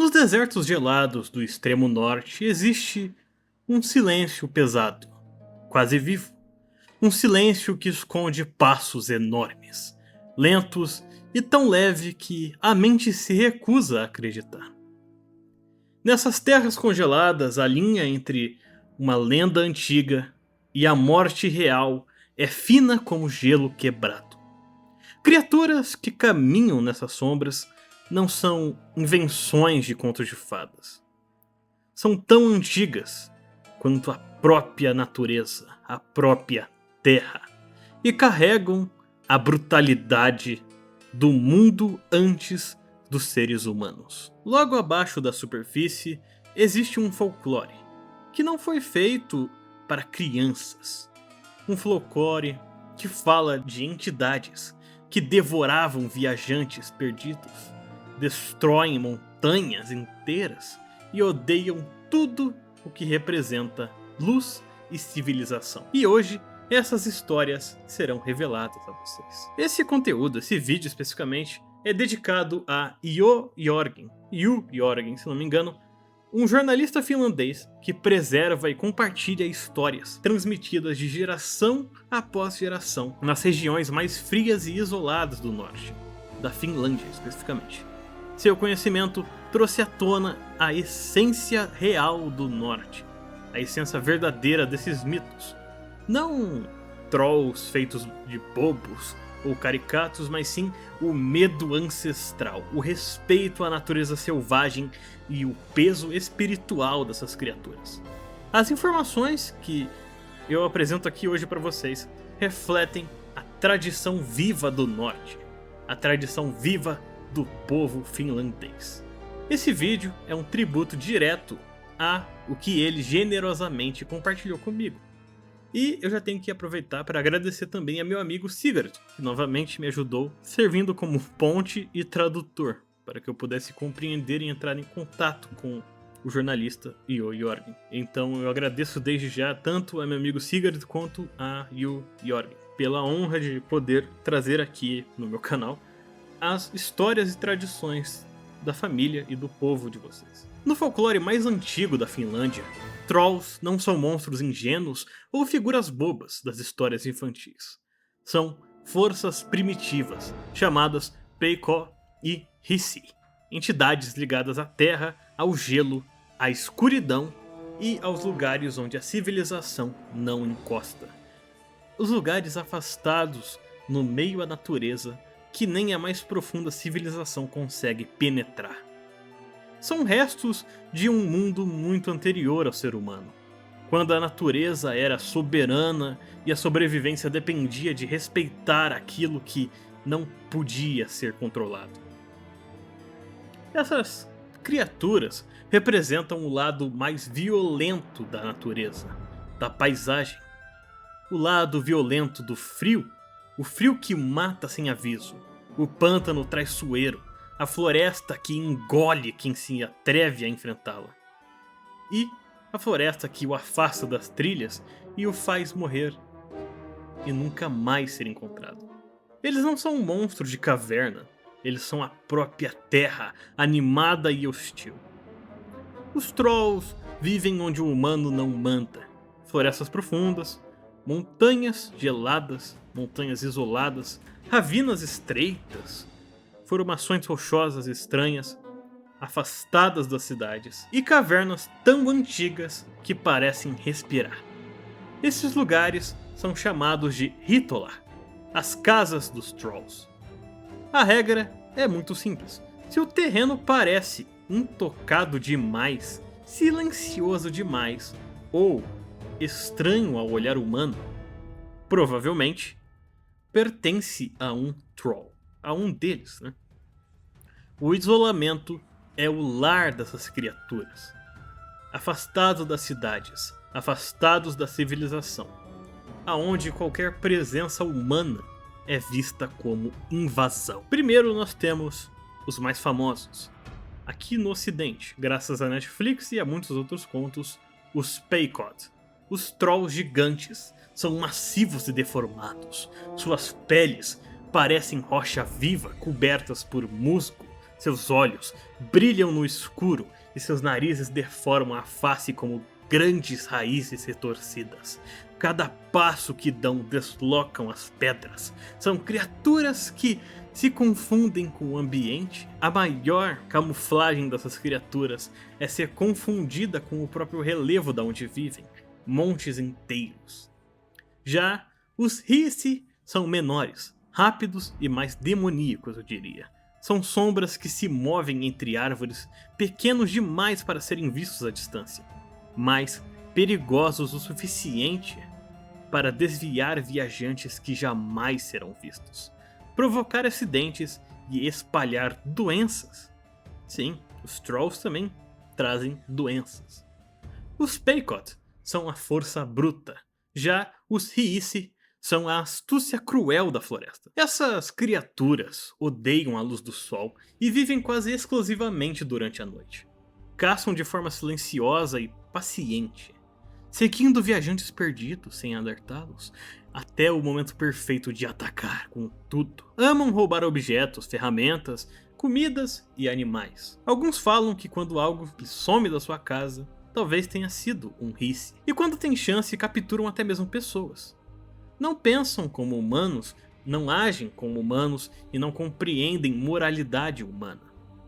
Nos desertos gelados do extremo norte existe um silêncio pesado, quase vivo. Um silêncio que esconde passos enormes, lentos e tão leve que a mente se recusa a acreditar. Nessas terras congeladas, a linha entre uma lenda antiga e a morte real é fina como gelo quebrado. Criaturas que caminham nessas sombras não são invenções de contos de fadas. São tão antigas quanto a própria natureza, a própria terra, e carregam a brutalidade do mundo antes dos seres humanos. Logo abaixo da superfície existe um folclore que não foi feito para crianças. Um folclore que fala de entidades que devoravam viajantes perdidos, destroem montanhas inteiras e odeiam tudo o que representa luz e civilização. E hoje essas histórias serão reveladas a vocês. Esse conteúdo, esse vídeo especificamente, é dedicado a Yu Jorgen, se não me engano, um jornalista finlandês que preserva e compartilha histórias transmitidas de geração após geração nas regiões mais frias e isoladas do norte, da Finlândia especificamente. Seu conhecimento trouxe à tona a essência real do norte, a essência verdadeira desses mitos. Não trolls feitos de bobos ou caricatos, mas sim o medo ancestral, o respeito à natureza selvagem e o peso espiritual dessas criaturas. As informações que eu apresento aqui hoje para vocês refletem a tradição viva do norte, a tradição viva do povo finlandês. Esse vídeo é um tributo direto a o que ele generosamente compartilhou comigo. E eu já tenho que aproveitar para agradecer também a meu amigo Sigurd, que novamente me ajudou, servindo como ponte e tradutor, para que eu pudesse compreender e entrar em contato com o jornalista Yu Jorgen. Então eu agradeço desde já tanto a meu amigo Sigurd quanto a Yu Jorgen, pela honra de poder trazer aqui no meu canal as histórias e tradições da família e do povo de vocês. No folclore mais antigo da Finlândia, trolls não são monstros ingênuos ou figuras bobas das histórias infantis. São forças primitivas, chamadas Peikko e Hissi, entidades ligadas à terra, ao gelo, à escuridão e aos lugares onde a civilização não encosta. Os lugares afastados no meio à natureza que nem a mais profunda civilização consegue penetrar. São restos de um mundo muito anterior ao ser humano, quando a natureza era soberana e a sobrevivência dependia de respeitar aquilo que não podia ser controlado. Essas criaturas representam o lado mais violento da natureza, da paisagem, o lado violento do frio, o frio que mata sem aviso, o pântano traiçoeiro, a floresta que engole quem se atreve a enfrentá-la, e a floresta que o afasta das trilhas e o faz morrer e nunca mais ser encontrado. Eles não são monstros de caverna, eles são a própria terra, animada e hostil. Os trolls vivem onde o humano não manda, florestas profundas, montanhas geladas, montanhas isoladas, ravinas estreitas, formações rochosas estranhas, afastadas das cidades, e cavernas tão antigas que parecem respirar. Esses lugares são chamados de Hitola, as casas dos trolls. A regra é muito simples. Se o terreno parece intocado demais, silencioso demais ou estranho ao olhar humano, provavelmente pertence a um troll, a um deles, né? O isolamento é o lar dessas criaturas, afastados das cidades, afastados da civilização, aonde qualquer presença humana é vista como invasão. Primeiro nós temos os mais famosos. Aqui no ocidente, graças a Netflix e a muitos outros contos, os Peikot. Os trolls gigantes são massivos e deformados. Suas peles parecem rocha viva cobertas por musgo, Seus olhos brilham no escuro e seus narizes deformam a face como grandes raízes retorcidas. Cada passo que dão deslocam as pedras. São criaturas que se confundem com o ambiente. A maior camuflagem dessas criaturas é ser confundida com o próprio relevo da onde vivem, montes inteiros. Já os Hissi são menores, rápidos e mais demoníacos, eu diria. São sombras que se movem entre árvores, pequenos demais para serem vistos à distância, mas perigosos o suficiente para desviar viajantes que jamais serão vistos, provocar acidentes e espalhar doenças. Sim, os Trolls também trazem doenças. Os Pequot são a força bruta, já os Hissi são a astúcia cruel da floresta. Essas criaturas odeiam a luz do sol e vivem quase exclusivamente durante a noite. Caçam de forma silenciosa e paciente, seguindo viajantes perdidos sem alertá-los, até o momento perfeito de atacar com tudo. Amam roubar objetos, ferramentas, comidas e animais. Alguns falam que quando algo some da sua casa, talvez tenha sido um Hissi. E quando tem chance, capturam até mesmo pessoas. Não pensam como humanos, não agem como humanos e não compreendem moralidade humana.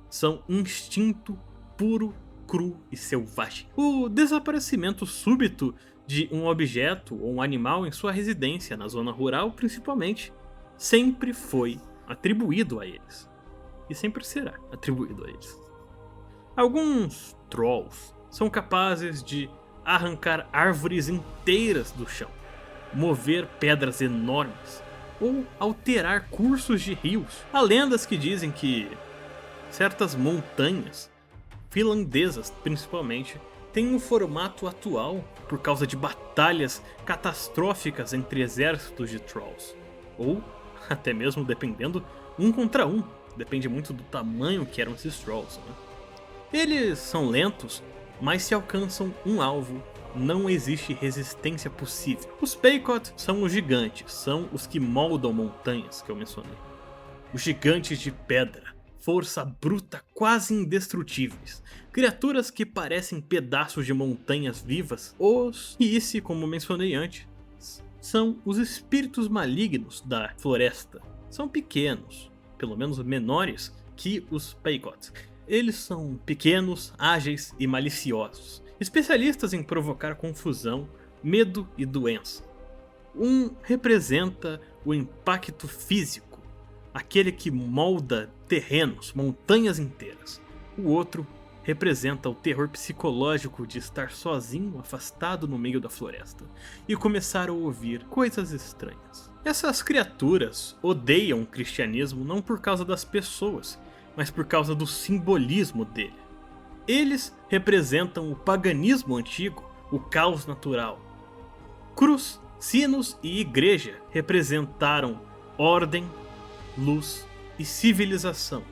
São instinto puro, cru e selvagem. O desaparecimento súbito de um objeto ou um animal em sua residência, na zona rural principalmente, sempre foi atribuído a eles. E sempre será atribuído a eles. Alguns Trolls são capazes de arrancar árvores inteiras do chão, mover pedras enormes ou alterar cursos de rios. Há lendas que dizem que certas montanhas, finlandesas principalmente, têm um formato atual por causa de batalhas catastróficas entre exércitos de Trolls, ou até mesmo dependendo um contra um, depende muito do tamanho que eram esses Trolls, né? Eles são lentos, mas se alcançam um alvo, não existe resistência possível. Os Pequot são os gigantes, são os que moldam montanhas que eu mencionei. Os gigantes de pedra, força bruta quase indestrutíveis, criaturas que parecem pedaços de montanhas vivas. Os Hissi, como mencionei antes, são os espíritos malignos da floresta. São pequenos, pelo menos menores que os Pequot. Eles são pequenos, ágeis e maliciosos, especialistas em provocar confusão, medo e doença. Um representa o impacto físico, aquele que molda terrenos, montanhas inteiras. O outro representa o terror psicológico de estar sozinho, afastado no meio da floresta, e começar a ouvir coisas estranhas. Essas criaturas odeiam o cristianismo não por causa das pessoas, mas por causa do simbolismo dele. Eles representam o paganismo antigo, o caos natural. Cruz, sinos e igreja representaram ordem, luz e civilização,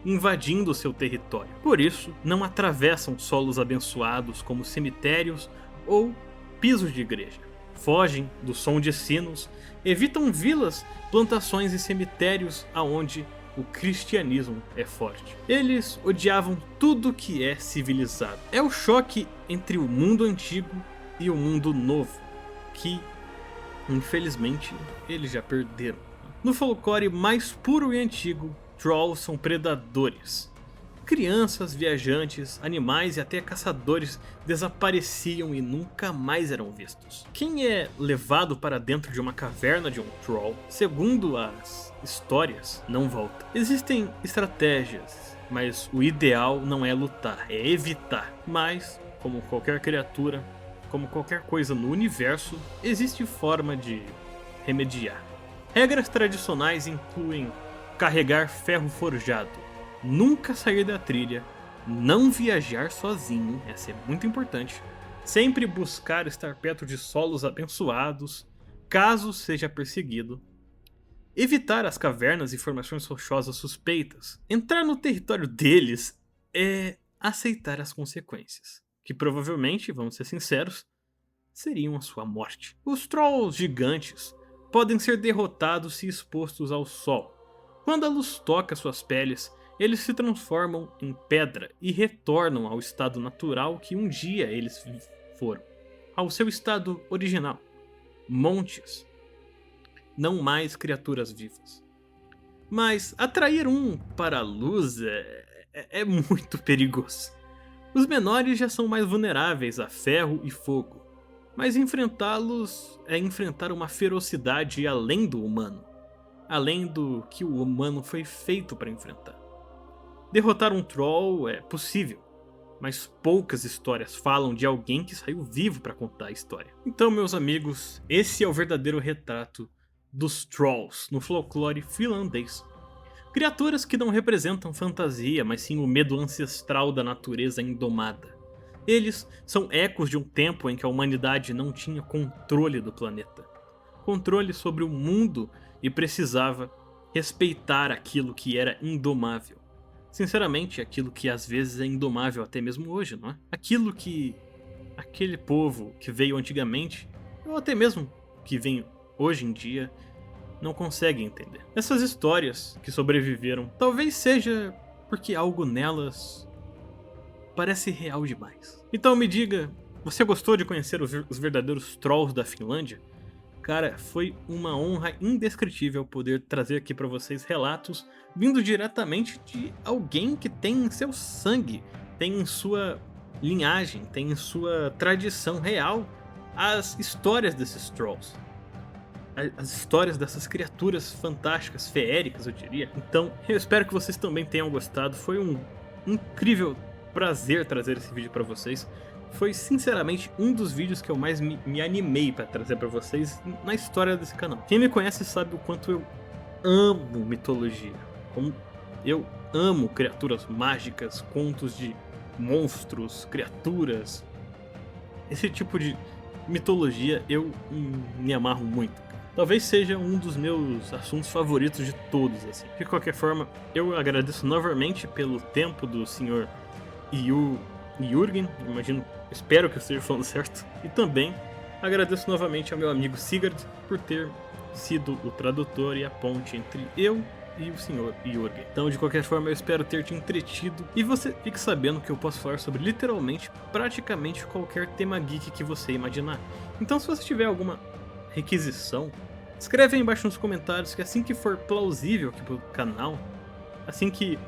invadindo seu território. Por isso, não atravessam solos abençoados como cemitérios ou pisos de igreja. Fogem do som de sinos, evitam vilas, plantações e cemitérios aonde o cristianismo é forte. Eles odiavam tudo que é civilizado. É o choque entre o mundo antigo e o mundo novo, que infelizmente eles já perderam. No folclore mais puro e antigo, Trolls são predadores. Crianças, viajantes, animais e até caçadores desapareciam e nunca mais eram vistos. Quem é levado para dentro de uma caverna de um Troll, segundo as histórias, não volta. Existem estratégias, mas o ideal não é lutar, é evitar. Mas, como qualquer criatura, como qualquer coisa no universo, existe forma de remediar. Regras tradicionais incluem carregar ferro forjado, nunca sair da trilha, não viajar sozinho, essa é muito importante, sempre buscar estar perto de solos abençoados, caso seja perseguido, evitar as cavernas e formações rochosas suspeitas. Entrar no território deles é aceitar as consequências, que provavelmente, vamos ser sinceros, seriam a sua morte. Os Trolls gigantes podem ser derrotados se expostos ao sol. Quando a luz toca suas peles, eles se transformam em pedra e retornam ao estado natural que um dia eles foram, ao seu estado original. Montes, não mais criaturas vivas. Mas atrair um para a luz é muito perigoso. Os menores já são mais vulneráveis a ferro e fogo, mas enfrentá-los é enfrentar uma ferocidade além do humano, além do que o humano foi feito para enfrentar. Derrotar um troll é possível, mas poucas histórias falam de alguém que saiu vivo para contar a história. Então, meus amigos, esse é o verdadeiro retrato dos trolls no folclore finlandês. Criaturas que não representam fantasia, mas sim o medo ancestral da natureza indomada. Eles são ecos de um tempo em que a humanidade não tinha controle do planeta, controle sobre o mundo e precisava respeitar aquilo que era indomável. Sinceramente, aquilo que às vezes é indomável até mesmo hoje, não é? Aquilo que aquele povo que veio antigamente, ou até mesmo que vem hoje em dia, não consegue entender. Essas histórias que sobreviveram, talvez seja porque algo nelas parece real demais. Então me diga, você gostou de conhecer os verdadeiros trolls da Finlândia? Cara, foi uma honra indescritível poder trazer aqui pra vocês relatos vindo diretamente de alguém que tem em seu sangue, tem em sua linhagem, tem em sua tradição real as histórias desses trolls. As histórias dessas criaturas fantásticas, feéricas, eu diria. Então, eu espero que vocês também tenham gostado. Foi um incrível prazer trazer esse vídeo pra vocês. Foi, sinceramente, um dos vídeos que eu mais me animei pra trazer pra vocês na história desse canal. Quem me conhece sabe o quanto eu amo mitologia. Como eu amo criaturas mágicas, contos de monstros, criaturas. Esse tipo de mitologia eu me amarro muito. Talvez seja um dos meus assuntos favoritos de todos, assim. De qualquer forma, eu agradeço novamente pelo tempo do Sr. Jürgen, espero que eu esteja falando certo. E também agradeço novamente ao meu amigo Sigurd por ter sido o tradutor e a ponte entre eu e o Sr. Jürgen. Então, de qualquer forma, eu espero ter te entretido e você fique sabendo que eu posso falar sobre literalmente, praticamente qualquer tema geek que você imaginar. Então, se você tiver alguma requisição, escreve aí embaixo nos comentários que assim que for plausível aqui pro canal, assim que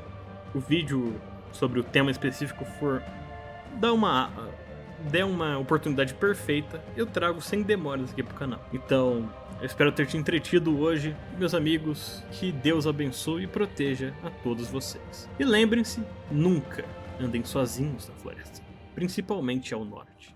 o vídeo sobre o tema específico for der uma oportunidade perfeita, eu trago sem demoras aqui pro canal. Então, eu espero ter te entretido hoje, meus amigos, que Deus abençoe e proteja a todos vocês. E lembrem-se, nunca andem sozinhos na floresta, principalmente ao norte.